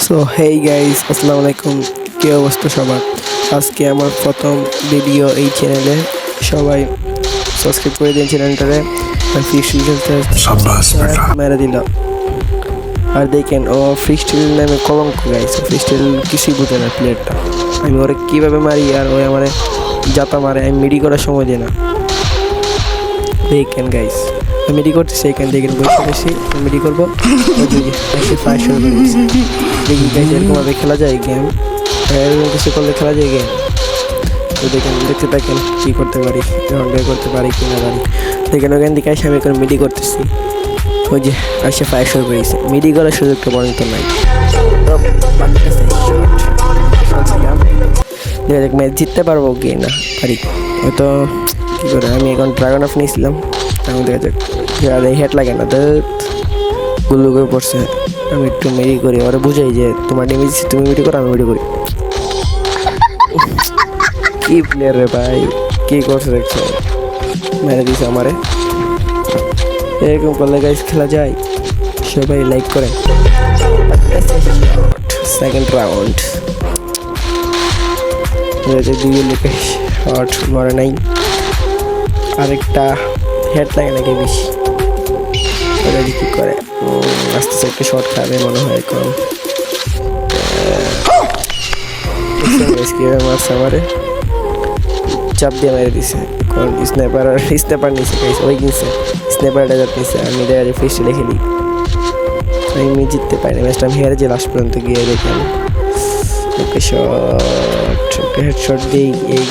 So hey guys, আসসালামু আলাইকুম। কি অবস্থা সবার? আজকে আমার প্রথম ভিডিও এই চ্যানেলে। সবাই সাবস্ক্রাইব করে দিন চ্যানেলটারে। আর মেরে দিল। আর দেখেন, ও ফ্রিস্টাইল নামে কলঙ্ক গাইস। ফ্রিস্টাইল কিছুই বোঝে না প্লেয়ারটা। আমি ওরে কীভাবে মারি আর ওই আমার যাতা মারে, আমি মিডি করার সময় দিই না। দেখেন গাইস, মিডি করতেছি, এখান দেখেন বসে বসে মিডি করবো। ফায়ার শুরু করে দিচ্ছি। দেখি গাইস, এরকমভাবে খেলা যায় গেম। এরকম কিছু করলে খেলা যায় গেম। তো দেখেন, দেখতে থাকেন কী করতে পারি, রন্ডে করতে পারি কি না পারি। দেখেন ওখান থেকে এসে আমি এখন মিডি করতেছি। ওই যে এসে ফায়ার শুরু করেছে। মিডি করার সুযোগটা পর্যন্ত নাই। ম্যাচ জিততে পারবো কি না পারি, হয়তো কী করে। আমি এখন ড্রাগন অফ নিয়েছিলাম, আমি দেখা যাক হেড লাগে না, গুলো করে পড়ছে। আমি একটু মেরি করি, ওরা বুঝাই যে তোমার ডেমেজ তুমি মিডি করো, আমি মিডি করি। কি প্লেয়ার রে ভাই, কি করছে দেখছো, মেরে দিছে আমারে। এরকম করলে গাইস খেলা যায়। সবাই লাইক করেন। সেকেন্ড রাউন্ড দুই লোকে শট মরে নাই। আরেকটা হেড লাগে নাকি বেশি, ওরা কি করে আস্তে আস্তে একটা শট খাবে মনে হয়। এখন মারছে আমারে, চাপ দিয়ে মেরে দিছে। এখন স্ন্যাপার নিছে, ওই কিনছে স্ন্যাপারটা যাত নিছে। আমি দেখা যায় ফ্রিস্টাইলে খেলি, আমি জিততে পারি না ম্যাচটা। আমি হেরে যে লাস্ট পর্যন্ত গিয়ে দেখি আমি ওকে শট, ওকে হেড শট দিই। এই